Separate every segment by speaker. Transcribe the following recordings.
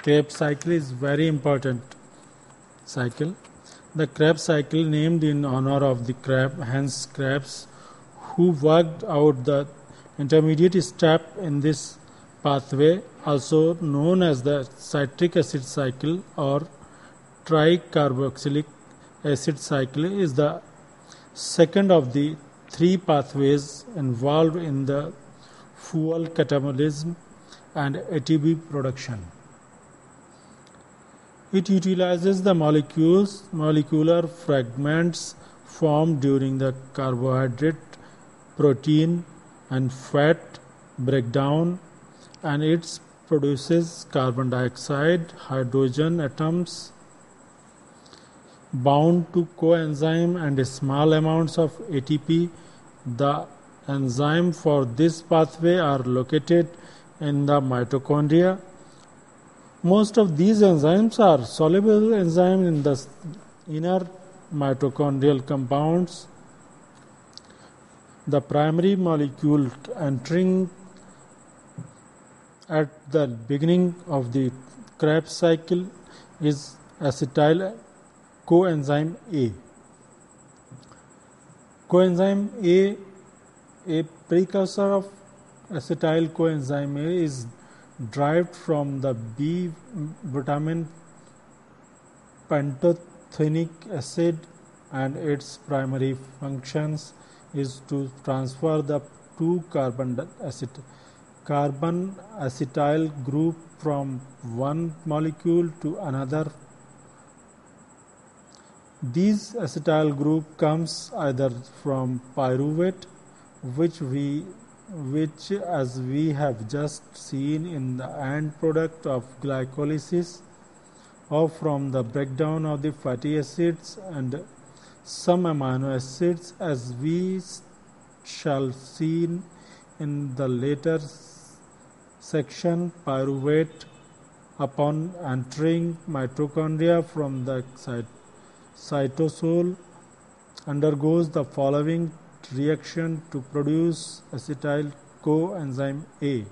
Speaker 1: Krebs cycle is very important cycle. The Krebs cycle named in honor of the Hans Krebs, who worked out the intermediate step in this pathway, also known as the citric acid cycle or tricarboxylic acid cycle, is the second of the three pathways involved in the fuel catabolism and ATP production. It utilizes the molecular fragments formed during the carbohydrate, protein, and fat breakdown, and it produces carbon dioxide, hydrogen atoms bound to coenzyme and small amounts of ATP. The enzyme for this pathway are located in the mitochondria. Most of these enzymes are soluble enzymes in the inner mitochondrial compounds. The primary molecule entering at the beginning of the Krebs cycle is acetyl coenzyme A. Coenzyme A, a precursor of acetyl coenzyme A, is derived from the B vitamin pantothenic acid, and its primary functions is to transfer the two carbon acetyl group from one molecule to another. This acetyl group comes either from pyruvate, which as we have just seen in the end product of glycolysis, or from the breakdown of the fatty acids and some amino acids, as we shall see in the later section. Pyruvate, upon entering mitochondria from the cytosol, undergoes the following reaction to produce acetyl coenzyme A.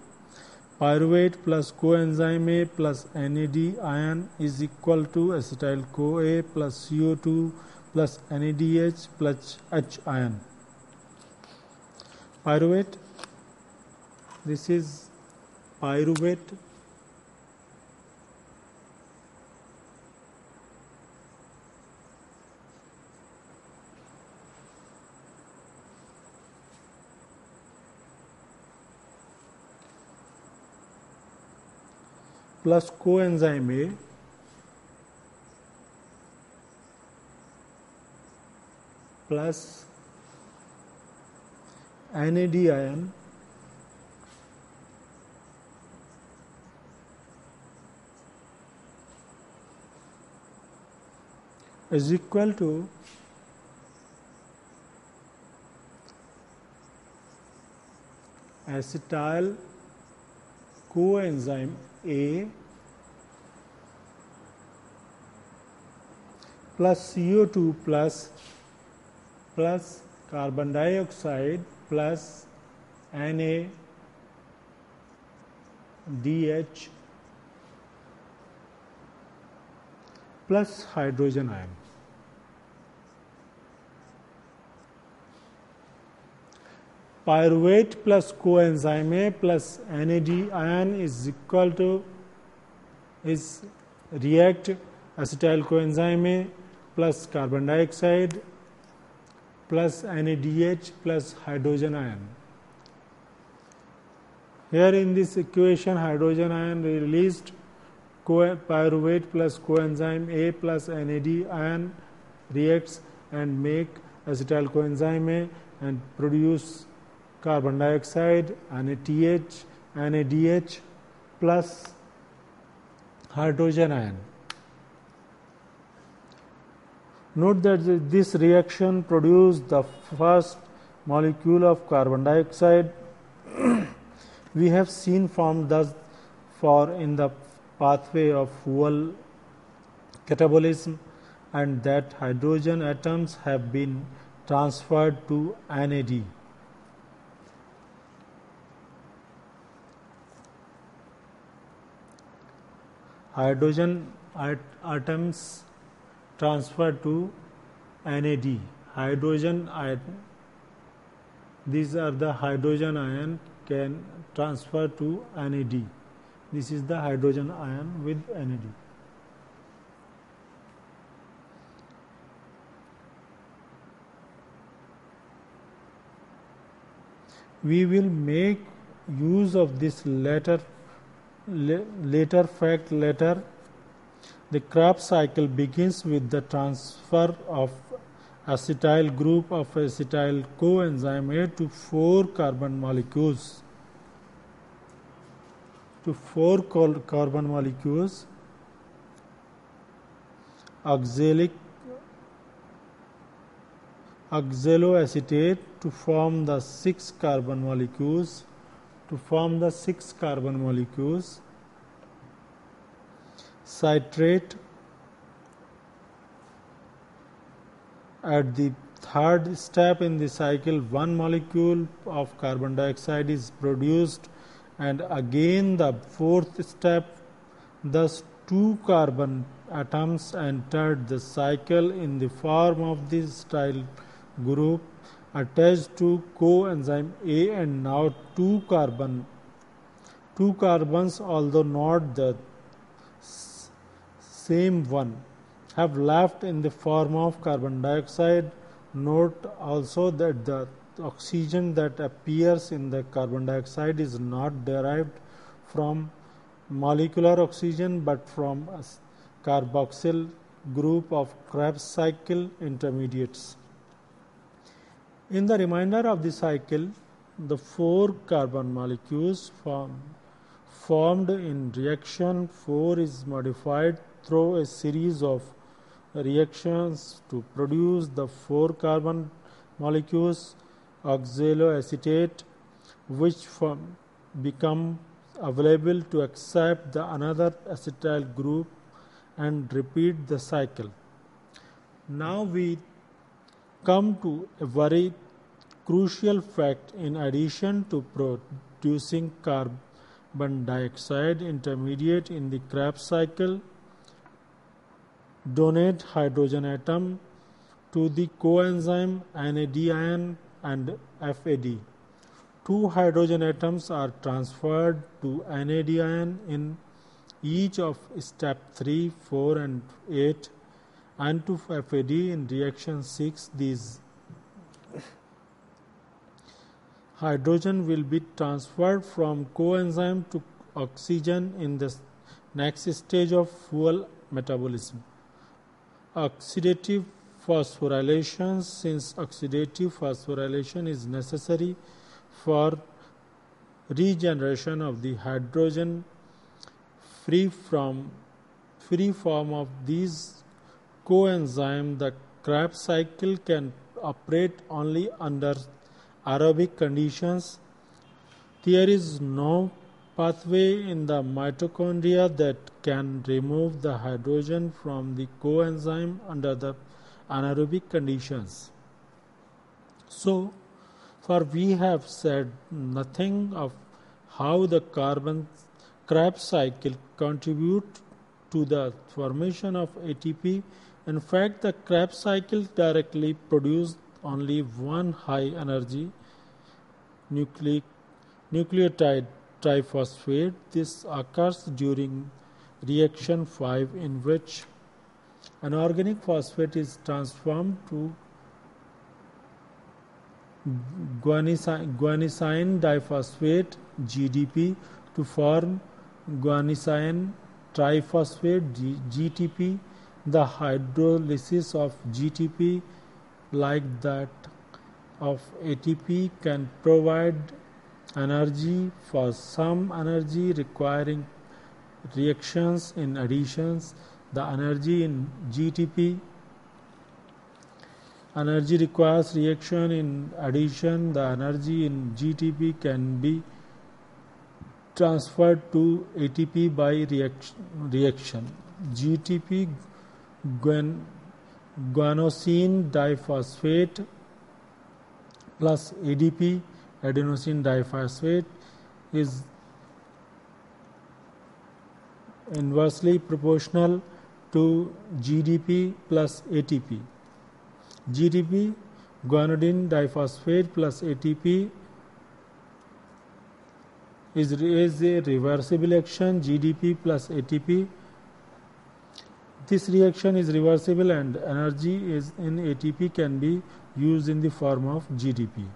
Speaker 1: Pyruvate plus coenzyme A plus NAD ion is equal to acetyl CoA plus CO2 plus NADH plus H ion. Pyruvate, this is pyruvate. Plus coenzyme A plus NAD ion is equal to acetyl coenzyme A plus CO2 plus carbon dioxide plus NaDH plus hydrogen ion. Pyruvate plus coenzyme A plus NAD ion is equal to react acetyl coenzyme A plus carbon dioxide plus NaDH plus hydrogen ion. Here in this equation, hydrogen ion released, pyruvate plus coenzyme A plus NAD ion reacts and make acetyl coenzyme A and produce carbon dioxide, NaDH plus hydrogen ion. Note that this reaction produced the first molecule of carbon dioxide we have seen formed thus far in the pathway of fuel catabolism, and that hydrogen atoms have been transferred to NAD. hydrogen atoms transfer to NAD. These are the hydrogen ion can transfer to NAD. This is the hydrogen ion with NAD. We will make use of this later fact later. The Krebs cycle begins with the transfer of acetyl group of acetyl coenzyme A to 4 carbon molecules. Oxaloacetate to form the 6 carbon molecules. Citrate. At the third step in the cycle, 1 molecule of carbon dioxide is produced, and again the fourth step, thus 2 carbon atoms entered the cycle in the form of the acetyl group attached to coenzyme A, and now 2 carbons, although not the same one, have left in the form of carbon dioxide. Note also that the oxygen that appears in the carbon dioxide is not derived from molecular oxygen but from a carboxyl group of Krebs cycle intermediates. In the remainder of the cycle, the 4 carbon molecules formed in reaction 4 is modified through a series of reactions to produce the 4 carbon molecules oxaloacetate, which become available to accept the another acetyl group and repeat the cycle. Now we come to a very crucial fact. In addition to producing carbon dioxide intermediate in the Krebs cycle, donate hydrogen atom to the coenzyme NADIN and FAD. 2 hydrogen atoms are transferred to NADIN in each of step 3, 4 and 8, and to FAD in reaction 6. These hydrogen will be transferred from coenzyme to oxygen in the next stage of fuel metabolism. Oxidative phosphorylation. Since oxidative phosphorylation is necessary for regeneration of the hydrogen free form of these coenzymes, the Krebs cycle can operate only under aerobic conditions. There is no pathway in the mitochondria that can remove the hydrogen from the coenzyme under the anaerobic conditions. So far we have said nothing of how the Krebs cycle contributes to the formation of ATP. In fact, the Krebs cycle directly produces only one high energy nucleotide triphosphate. This occurs during reaction 5, in which an organic phosphate is transformed to guanosine diphosphate GDP to form guanosine triphosphate GTP. The hydrolysis of GTP, like that of ATP, can provide energy for some energy requiring reactions. In addition, the energy in GTP energy requires reaction. In addition, the energy in GTP can be transferred to ATP by reaction. GTP guanosine diphosphate plus ADP adenosine diphosphate is inversely proportional to GDP plus ATP. GDP, guanidine diphosphate plus ATP is a reversible action, GDP plus ATP. This reaction is reversible and energy is in ATP can be used in the form of GDP.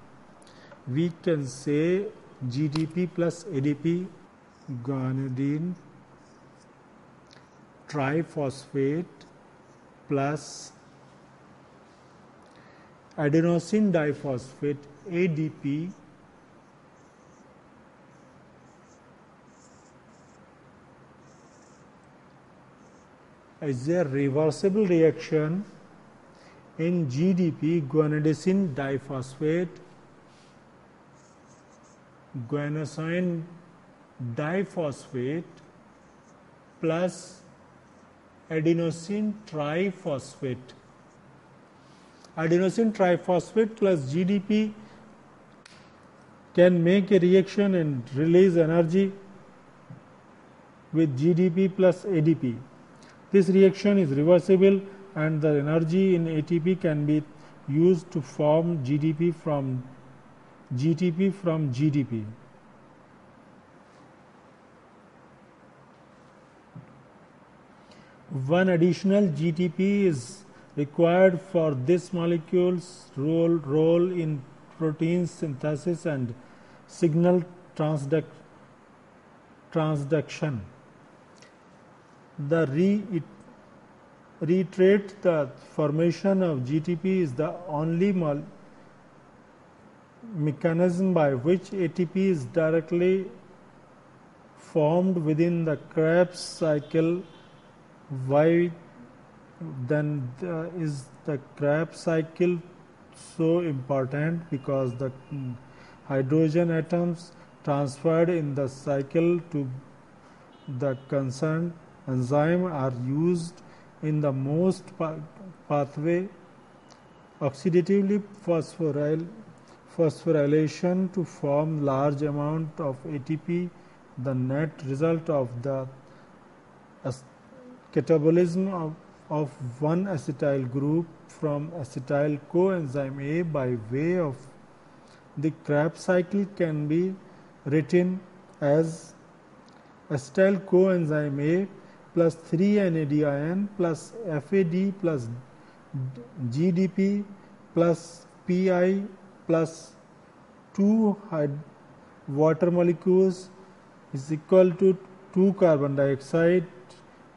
Speaker 1: We can say GDP plus ADP, guanidine triphosphate plus adenosine diphosphate ADP is a reversible reaction in GDP, guanosine diphosphate, guanosine diphosphate plus adenosine triphosphate. Adenosine triphosphate plus GDP can make a reaction and release energy with GDP plus ADP. This reaction is reversible and the energy in ATP can be used to form GTP from GDP. One additional GTP is required for this molecule's role in protein synthesis and signal transduction. Reiterate the formation of GTP is the only mechanism by which ATP is directly formed within the Krebs cycle. Why then is the Krebs cycle so important? Because the hydrogen atoms transferred in the cycle to the concerned enzyme are used in the most pathway oxidatively phosphorylation to form large amount of ATP. The net result of the catabolism of one acetyl group from acetyl coenzyme A by way of the Krebs cycle can be written as acetyl coenzyme A plus 3-NADIN plus FAD plus GDP plus PI plus 2 water molecules is equal to 2 carbon dioxide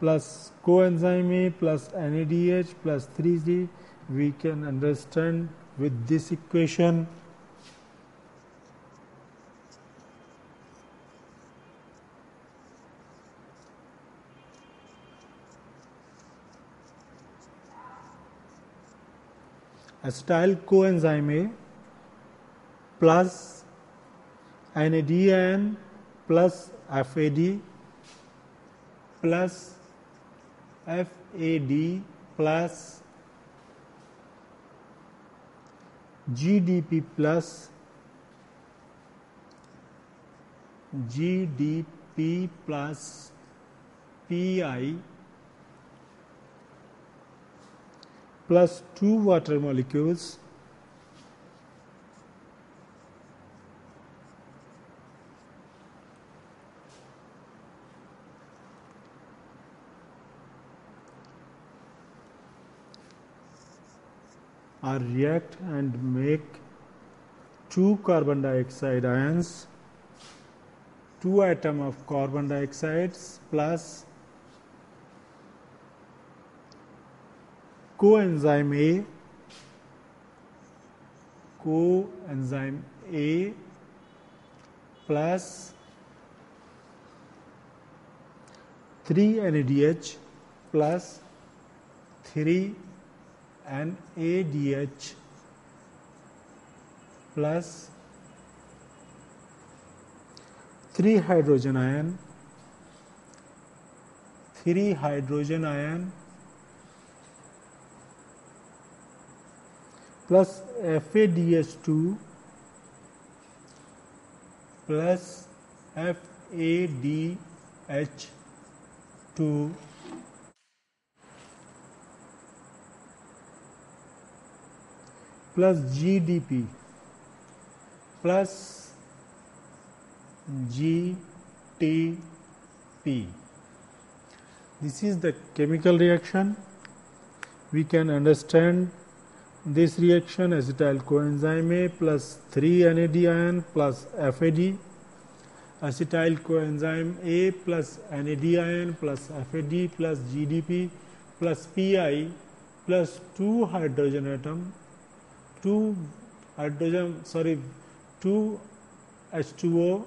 Speaker 1: plus coenzyme A plus NADH plus 3D. We can understand with this equation acetyl coenzyme A plus NADN plus FAD plus FAD plus GDP plus GDP plus PI plus 2 water molecules are react and make 2 carbon dioxide ions, 2 atom of carbon dioxides plus coenzyme A plus 3-NADH plus 3-NADH plus 3 hydrogen ion plus FADH2 plus FADH 2 plus GDP plus GTP. This is the chemical reaction. We can understand this reaction: acetyl coenzyme A plus 3 NAD ion plus FAD, acetyl coenzyme A plus NAD ion plus FAD plus GDP plus Pi plus 2 hydrogen atom, 2 H2O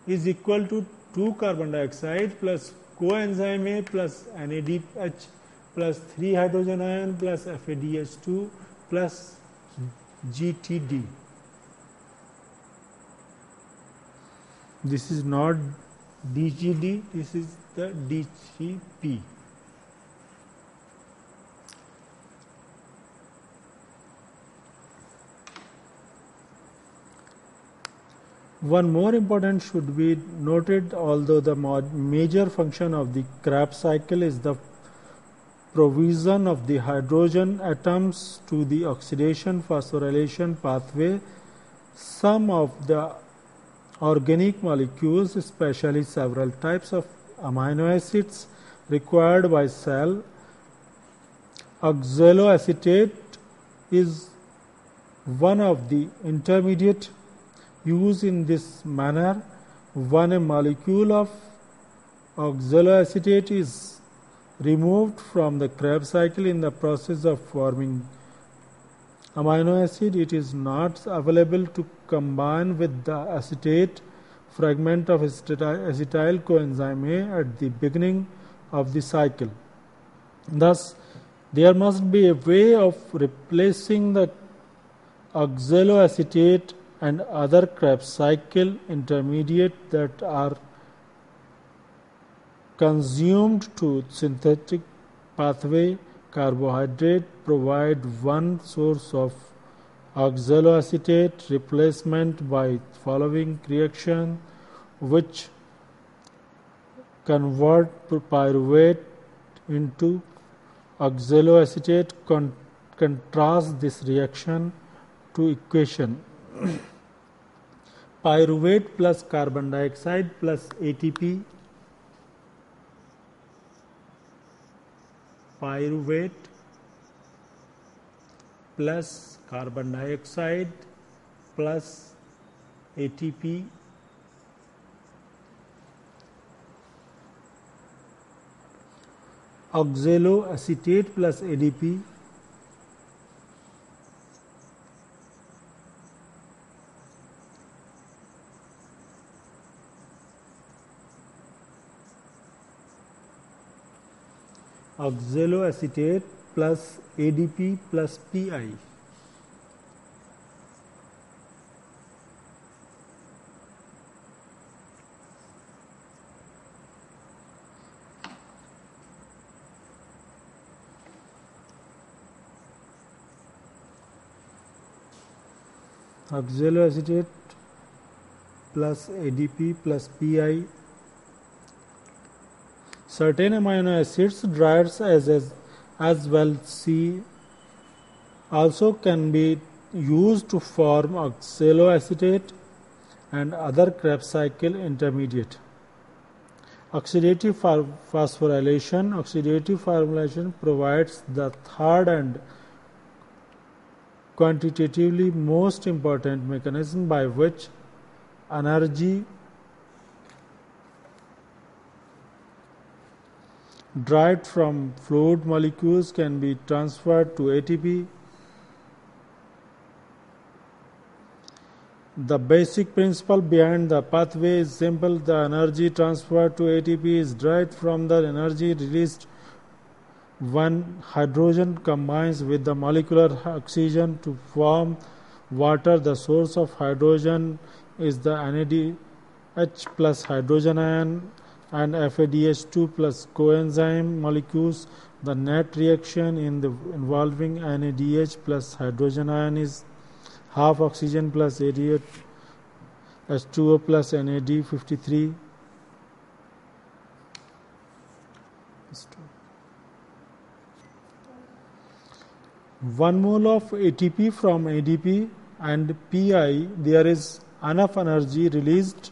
Speaker 1: is equal to 2 carbon dioxide plus coenzyme A plus NADH plus 3 hydrogen ion plus FADH2 plus GTD. This is not DGD, this is the DGP. One more important should be noted: although the major function of the Krebs cycle is the provision of the hydrogen atoms to the oxidation phosphorylation pathway, some of the organic molecules, especially several types of amino acids required by cell, oxaloacetate is one of the intermediate used in this manner. When a molecule of oxaloacetate is removed from the Krebs cycle in the process of forming amino acid, it is not available to combine with the acetate fragment of acetyl coenzyme A at the beginning of the cycle. Thus, there must be a way of replacing the oxaloacetate and other Krebs cycle intermediate that are consumed to synthetic pathway. Carbohydrate provide one source of oxaloacetate replacement by following reaction, which convert pyruvate into oxaloacetate. Contrast this reaction to equation pyruvate plus carbon dioxide plus ATP, pyruvate plus carbon dioxide plus ATP, oxaloacetate plus ADP, oxaloacetate plus ADP plus Pi. Oxaloacetate plus ADP plus Pi. Certain amino acids derived as well C also can be used to form oxaloacetate and other Krebs cycle intermediate. Oxidative phosphorylation. Oxidative phosphorylation provides the third and quantitatively most important mechanism by which energy derived from fluid molecules can be transferred to ATP. The basic principle behind the pathway is simple. The energy transferred to ATP is derived from the energy released when hydrogen combines with the molecular oxygen to form water. The source of hydrogen is the NADH plus hydrogen ion and FADH2 plus coenzyme molecules. The net reaction involving NADH plus hydrogen ion is half oxygen plus 88 H2O plus NAD53. 1 mole of ATP from ADP and PI, there is enough energy released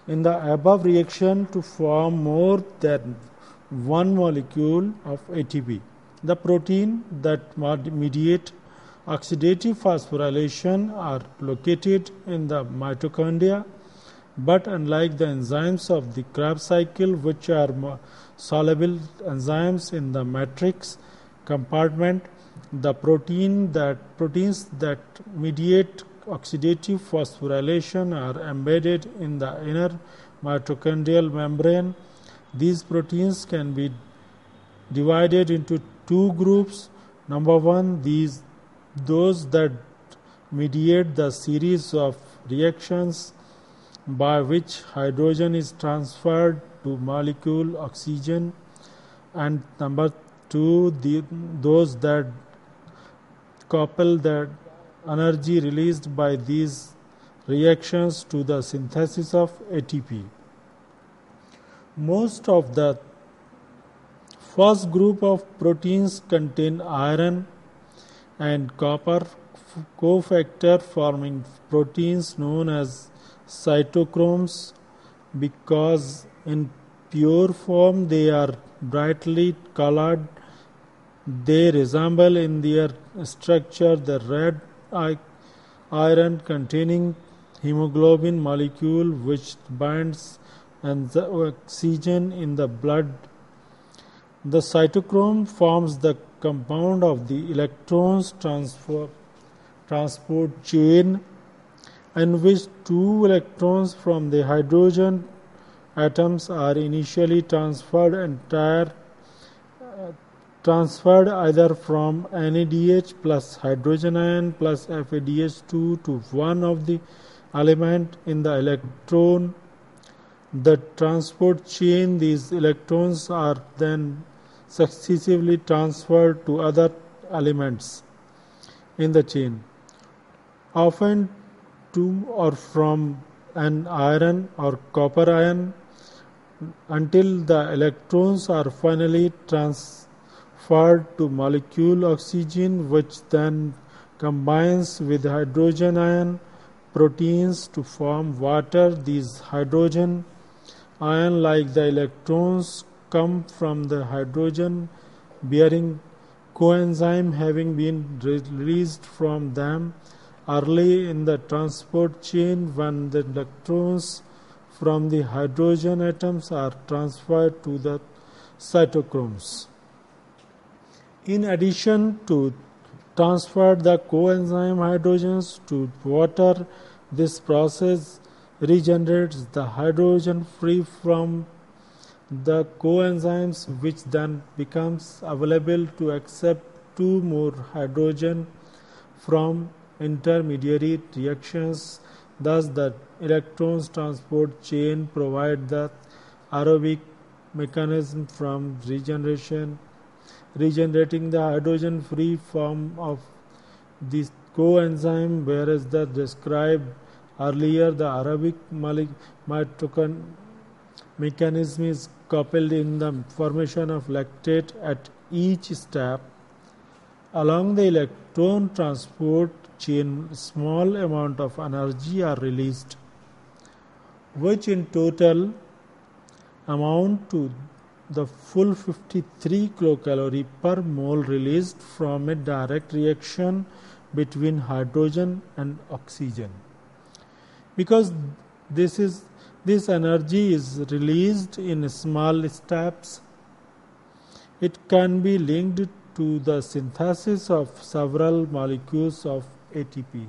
Speaker 1: in the above reaction to form more than 1 molecule of ATP. The protein that mediate oxidative phosphorylation are located in the mitochondria, but unlike the enzymes of the Krebs cycle, which are soluble enzymes in the matrix compartment, the proteins that mediate oxidative phosphorylation are embedded in the inner mitochondrial membrane. These proteins can be divided into two groups. Number one, those that mediate the series of reactions by which hydrogen is transferred to molecule oxygen, and number two, those that couple the energy released by these reactions to the synthesis of ATP. Most of the first group of proteins contain iron and copper cofactor, forming proteins known as cytochromes. Because in pure form they are brightly colored, they resemble in their structure the red iron containing hemoglobin molecule which binds oxygen in the blood. The cytochrome forms the compound of the electrons transport chain, in which two electrons from the hydrogen atoms are initially transferred either from NADH plus hydrogen ion plus FADH2 to one of the element in the electron. The transport chain, these electrons are then successively transferred to other elements in the chain, often to or from an iron or copper ion, until the electrons are finally transferred to molecule oxygen, which then combines with hydrogen ion proteins to form water. These hydrogen ion, like the electrons, come from the hydrogen bearing coenzyme having been released from them early in the transport chain when the electrons from the hydrogen atoms are transferred to the cytochromes. In addition to transfer the coenzyme hydrogens to water, this process regenerates the hydrogen free from the coenzymes, which then becomes available to accept two more hydrogen from intermediary reactions. Thus, the electrons transport chain provide the aerobic mechanism from regenerating the hydrogen free form of this coenzyme, whereas the described earlier the aerobic mechanism is coupled in the formation of lactate at each step. Along the electron transport chain, small amount of energy are released, which in total amount to the full 53 kilocalorie per mole released from a direct reaction between hydrogen and oxygen. Because this energy is released in small steps, it can be linked to the synthesis of several molecules of ATP,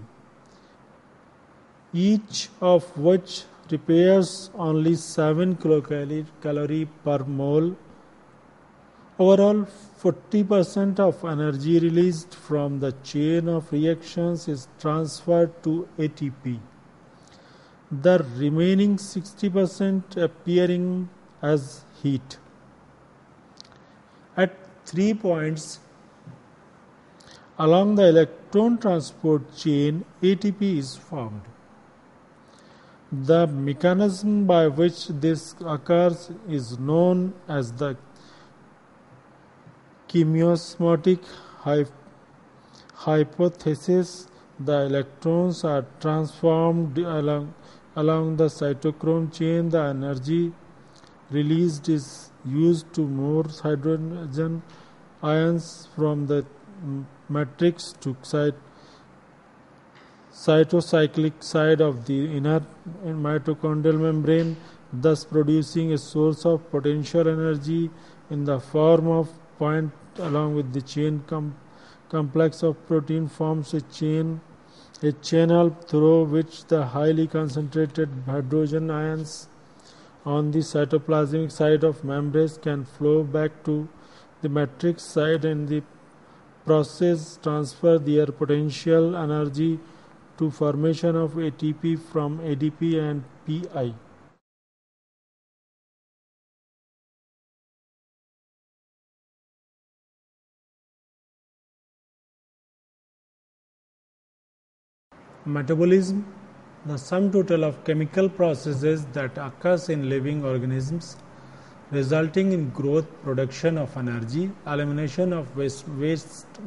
Speaker 1: each of which requires only 7 kilocalorie per mole. Overall, 40% of energy released from the chain of reactions is transferred to ATP, the remaining 60% appearing as heat. At 3 points along the electron transport chain, ATP is formed. The mechanism by which this occurs is known as the chemiosmotic hypothesis, the electrons are transformed along the cytochrome chain. The energy released is used to move hydrogen ions from the matrix to cytocyclic side of the inner mitochondrial membrane, thus producing a source of potential energy in the form of point. Along with the chain complex of protein forms a channel through which the highly concentrated hydrogen ions on the cytoplasmic side of membranes can flow back to the matrix side, and the process transfer their potential energy to formation of ATP from ADP and PI. Metabolism, the sum total of chemical processes that occurs in living organisms, resulting in growth, production of energy, elimination of waste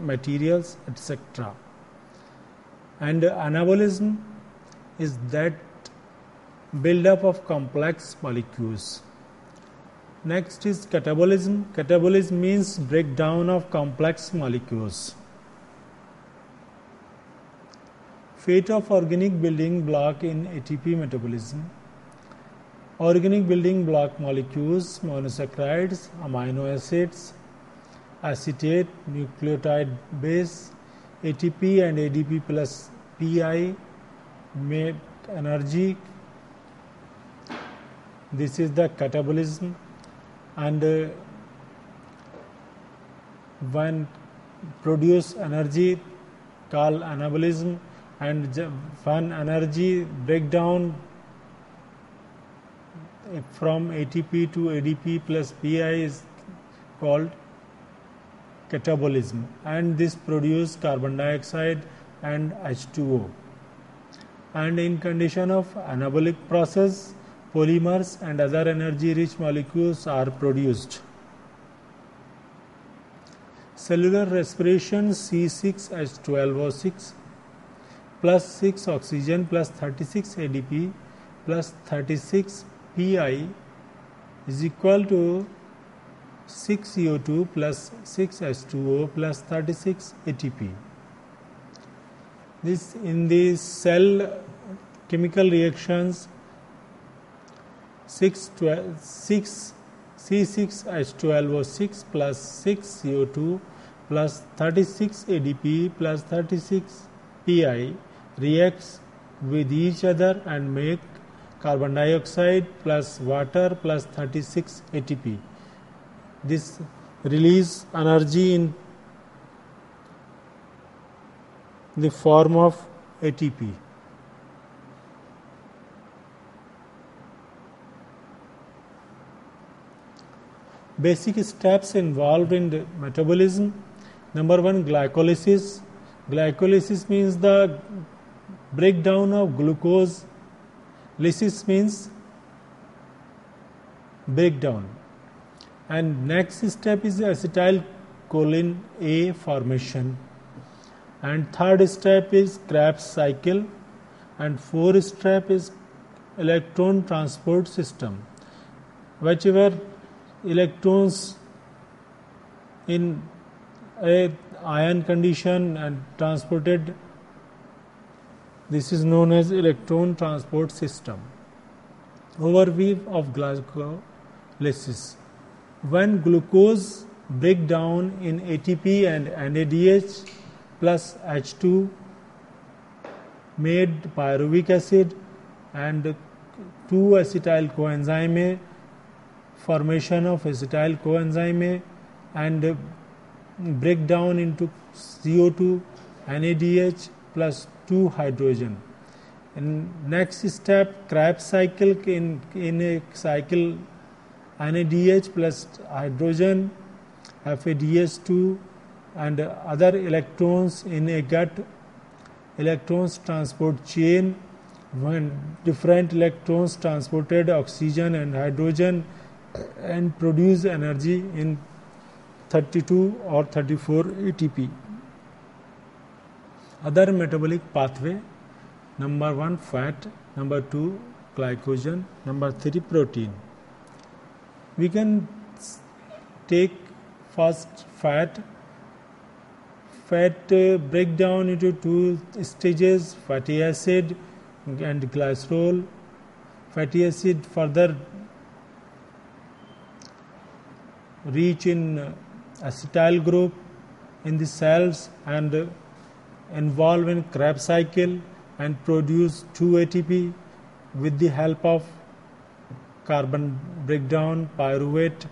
Speaker 1: materials, etc. And anabolism is that build-up of complex molecules. Next is catabolism. Catabolism means breakdown of complex molecules. Fate of organic building block in ATP metabolism. Organic building block molecules, monosaccharides, amino acids, acetate, nucleotide base, ATP and ADP plus PI make energy. This is the catabolism, and when produce energy called anabolism, and when energy breakdown from ATP to ADP plus PI is called catabolism, and this produces carbon dioxide and H2O. And in condition of anabolic process, polymers and other energy rich molecules are produced. Cellular respiration, C6H12O6 plus 6 oxygen plus 36 ADP plus 36 PI is equal to 6 CO2 plus 6 H2O plus 36 ATP. This in the cell chemical reactions, C6H12O6 plus 6 CO2 plus 36 ADP plus 36 PI reacts with each other and make carbon dioxide plus water plus 36 ATP. This release energy in the form of ATP. Basic steps involved in the metabolism. Number 1, glycolysis. Glycolysis means the breakdown of glucose. Lysis means breakdown. And next step is acetylcholine A formation. And third step is Krebs cycle. And fourth step is electron transport system. Whichever electrons in a ion condition and transported, this is known as electron transport system. Overview of glycolysis. When glucose break down in ATP and NADH plus H2 made pyruvic acid and 2-acetyl coenzyme A, formation of acetyl coenzyme A, and break down into CO2, NADH plus 2 hydrogen. In next step, Krebs cycle, in a cycle NADH plus hydrogen, FADH2 and other electrons in a gut electrons transport chain, when different electrons transported oxygen and hydrogen and produce energy in 32 or 34 ATP. Other metabolic pathway: number 1 fat, number 2 glycogen, number 3 protein. We can take first fat. Fat break down into two stages: fatty acid and glycerol. Fatty acid further reach in acetyl group in the cells and involve in Krebs cycle and produce 2 ATP with the help of carbon breakdown, pyruvate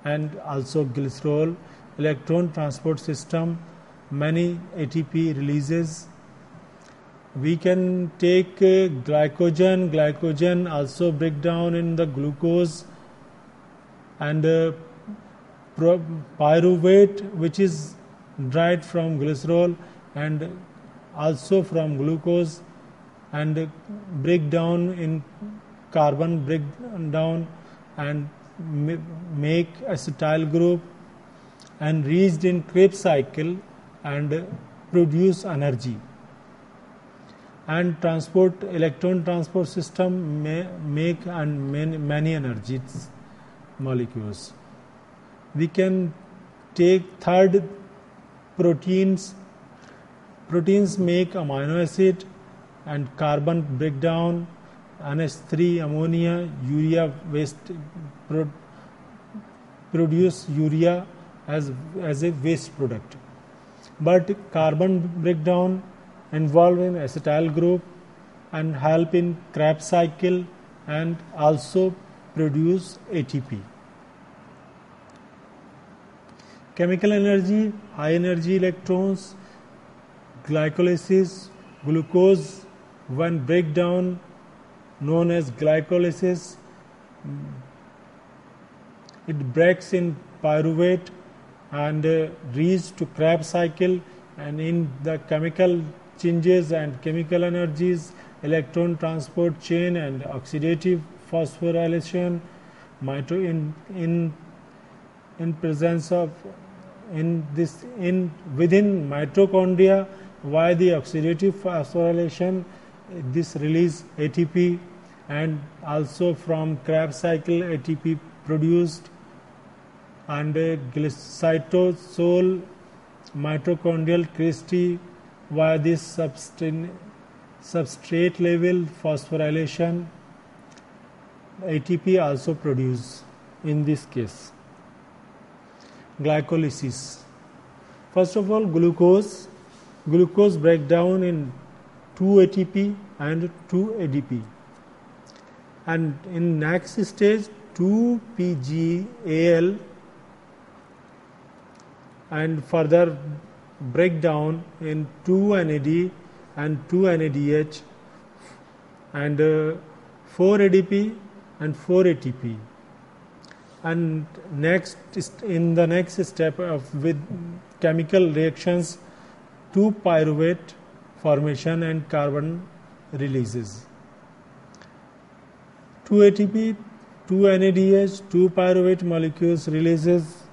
Speaker 1: and also glycerol. Electron transport system, many ATP releases. We can take glycogen also break down in the glucose and pyruvate, which is derived from glycerol and also from glucose, and break down in carbon breakdown and make acetyl group and reached in Krebs cycle and produce energy. And transport, electron transport system may make and many energies molecules. We can take third proteins. Proteins make amino acid and carbon breakdown, NH3 ammonia, urea waste, produce urea as a waste product. But carbon breakdown involve in acetyl group and help in Krebs cycle and also produce ATP. Chemical energy: high energy electrons, glycolysis, glucose when breakdown known as glycolysis, it breaks in pyruvate and reach to Krebs cycle, and in the chemical changes and chemical energies, electron transport chain and oxidative phosphorylation, in presence of within mitochondria, via the oxidative phosphorylation, this release ATP, and also from Krebs cycle ATP produced, and cytosol mitochondrial crystal via this substrate level phosphorylation, ATP also produced in this case. Glycolysis: first of all, glucose breakdown in 2 ATP and 2 ADP, and in next stage 2 PGAL and further breakdown in 2 NAD and 2 NADH and 4 ADP and 4 ATP. And next, in the next step of with chemical reactions, 2 pyruvate formation and carbon releases. 2 ATP, 2 NADH, 2 pyruvate molecules releases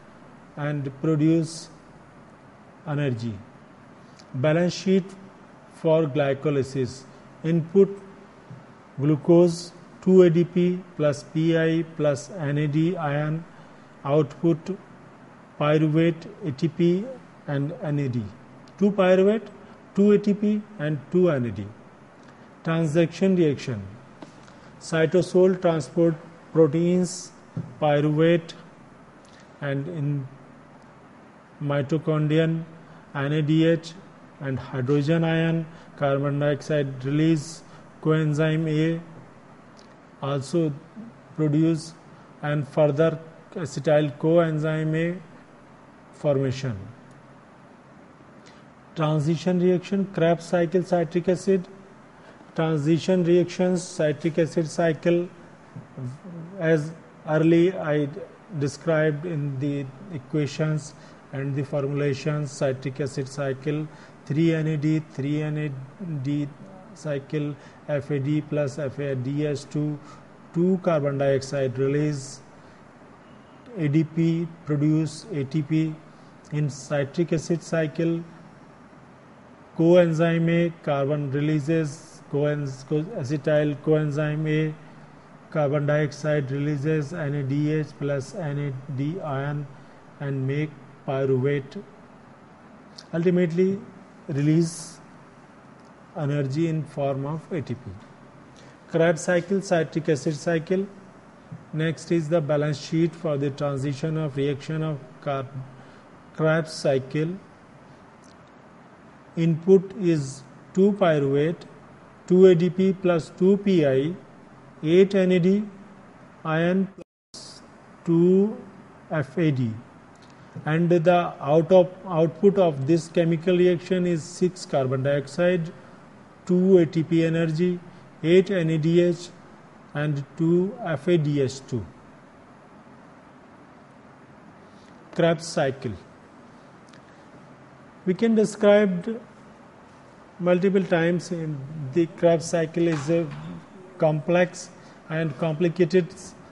Speaker 1: and produce energy. Balance sheet for glycolysis: input glucose 2 ADP plus Pi plus NAD ion, output pyruvate ATP and NAD. 2 pyruvate, 2 ATP and 2 NAD. Transaction reaction: cytosol transport proteins, pyruvate, and in mitochondrion NADH and hydrogen ion, carbon dioxide release, coenzyme A also produce, and further acetyl coenzyme A formation. Transition reaction: Krebs cycle citric acid. Transition reactions: citric acid cycle, as early I described in the equations and the formulations. Citric acid cycle: 3 NAD, 3 NAD cycle, FAD plus FADH2, 2 carbon dioxide release, ADP produce ATP. In citric acid cycle, coenzyme A, carbon releases acetyl coenzyme A, carbon dioxide releases NADH plus NAD ion and make pyruvate, ultimately release energy in form of ATP. Krebs cycle, citric acid cycle. Next is the balance sheet for the transition of reaction of Krebs cycle. Input is 2 pyruvate, 2 ADP plus 2 Pi, 8 NAD ion plus 2 FAD, and the output of this chemical reaction is 6 carbon dioxide, 2 ATP energy, 8 NADH and 2 FADH2. Krebs cycle. We can describe multiple times in the Krebs cycle is a complex and complicated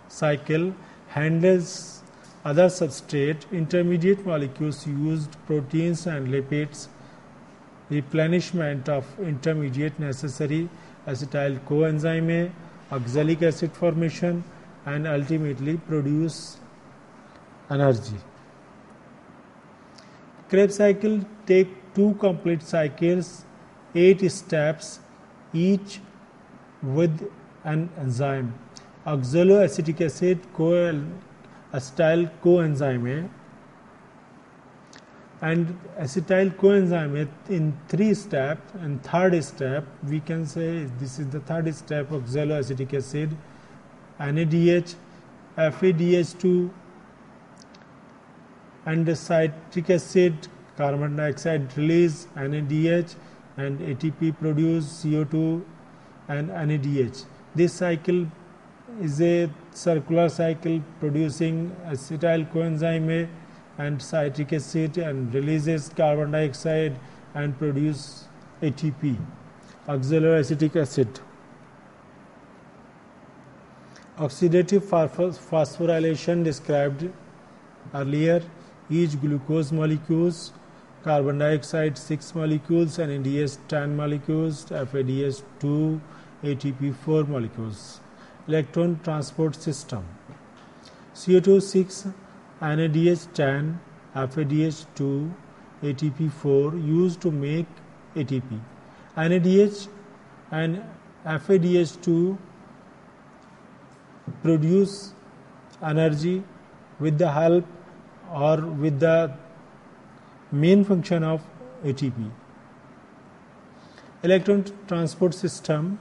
Speaker 1: cycle, handles other substrate, intermediate molecules used, proteins and lipids, replenishment of intermediate necessary acetyl coenzyme A, oxalic acid formation, and ultimately produce energy. Krebs cycle take 2 complete cycles, 8 steps, each with an enzyme. Oxaloacetic acid acetyl coenzyme A, and acetyl coenzyme in 3 steps, and third step we can say this is the third step, oxaloacetic acid, NADH, FADH2 and the citric acid, carbon dioxide release, NADH and ATP produce CO2 and NADH. This cycle is a circular cycle producing acetyl coenzyme A and citric acid and releases carbon dioxide and produce ATP, oxaloacetic acid. Oxidative phosphorylation described earlier. Each glucose molecules, carbon dioxide 6 molecules, NADH 10 molecules, FADH 2, ATP 4 molecules. Electron transport system. CO2 6, NADH 10, FADH 2, ATP 4 used to make ATP. NADH and FADH 2 produce energy with the help or with the main function of ATP. Electron transport system.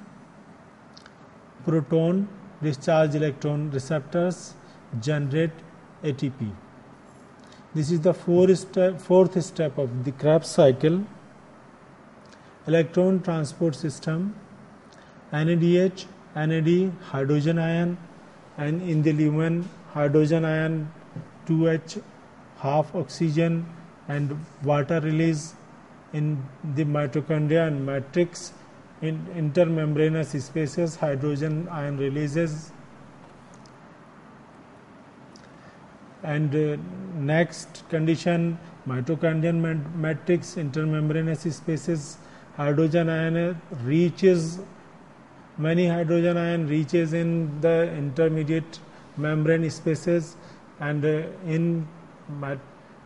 Speaker 1: Proton discharge electron receptors generate ATP. This is the fourth step of the Krebs cycle. Electron transport system. NADH, NAD, hydrogen ion, and in the lumen hydrogen ion 2H, half oxygen and water release in the mitochondria and matrix. In intermembranous spaces, hydrogen ion releases. And next condition, mitochondrial matrix, intermembranous spaces, hydrogen ion reaches, many hydrogen ion reaches in the intermediate membrane spaces, and in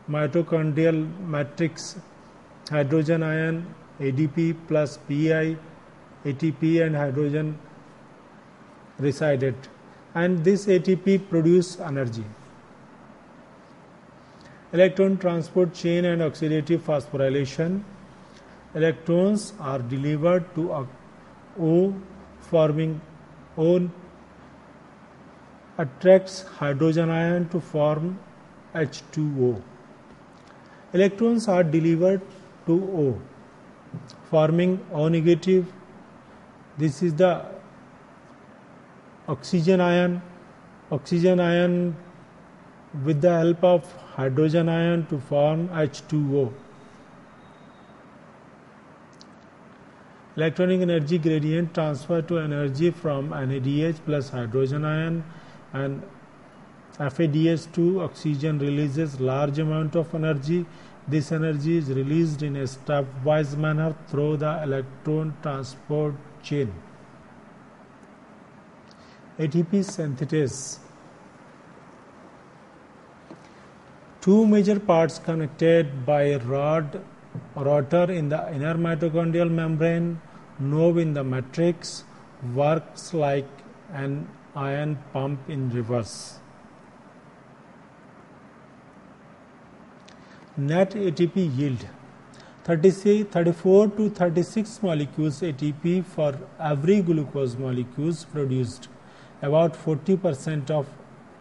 Speaker 1: mitochondrial matrix, hydrogen ion, ADP plus Pi, ATP and hydrogen resided, and this ATP produce energy. Electron transport chain and oxidative phosphorylation. Electrons are delivered to O, forming O attracts hydrogen ion to form H2O. Electrons are delivered to O, forming O negative. This is the oxygen ion. Oxygen ion with the help of hydrogen ion to form H2O. Electronic energy gradient transfer to energy from NADH plus hydrogen ion and FADH2. Oxygen releases large amount of energy This energy is released in a stepwise manner through the electron transport chain. ATP synthase. Two major parts connected by a rotor in the inner mitochondrial membrane, node in the matrix, works like an ion pump in reverse. Net ATP yield: 34 to 36 molecules ATP for every glucose molecules produced, about 40% of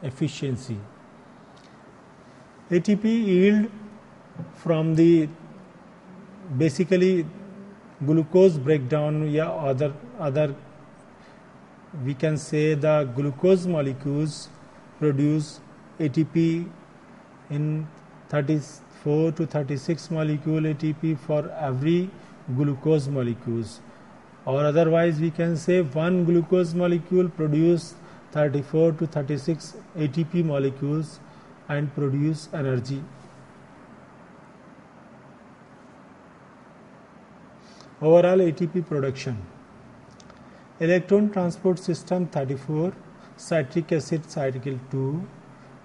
Speaker 1: efficiency. ATP yield from the basically glucose breakdown, other we can say the glucose molecules produce ATP in 34 to 36 molecule ATP for every glucose molecules, or otherwise we can say one glucose molecule produce 34 to 36 ATP molecules and produce energy. Overall ATP production: electron transport system 34, citric acid cycle 2,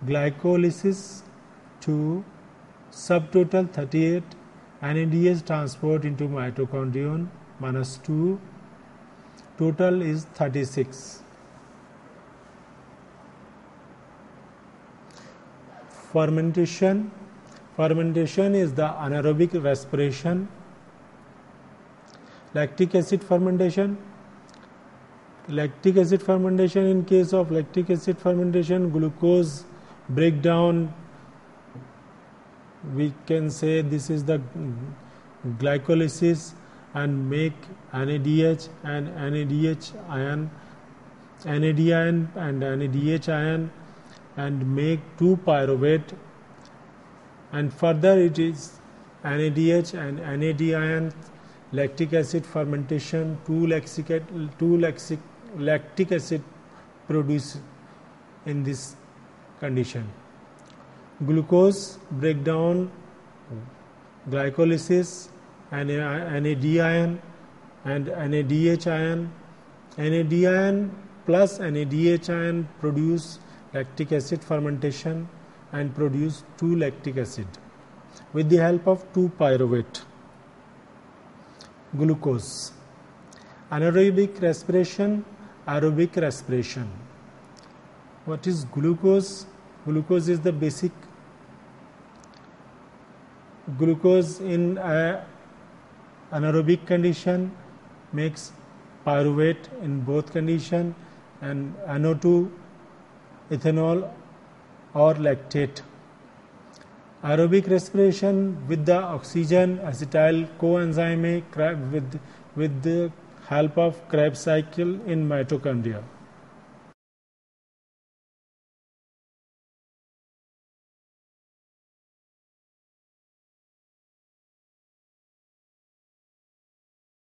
Speaker 1: glycolysis 2, subtotal 38, NADH transport into mitochondrion -2, total is 36. Fermentation is the anaerobic respiration. Lactic acid fermentation. In case of lactic acid fermentation, glucose breakdown, we can say this is the glycolysis and make NADH and NADH ion, NAD ion and NADH ion, and make 2 pyruvate, and further it is NADH and NAD ion, lactic acid fermentation, 2 lactic acid produced in this condition. Glucose breakdown, glycolysis, NAD ion and NADH ion. NAD ion plus NADH ion produce lactic acid fermentation and produce 2 lactic acid with the help of 2 pyruvate. Glucose. Anaerobic respiration, aerobic respiration. What is glucose? Glucose is the basic. Glucose in anaerobic condition makes pyruvate in both condition and NO2, ethanol or lactate. Aerobic respiration with the oxygen acetyl coenzyme with the help of Krebs cycle in mitochondria.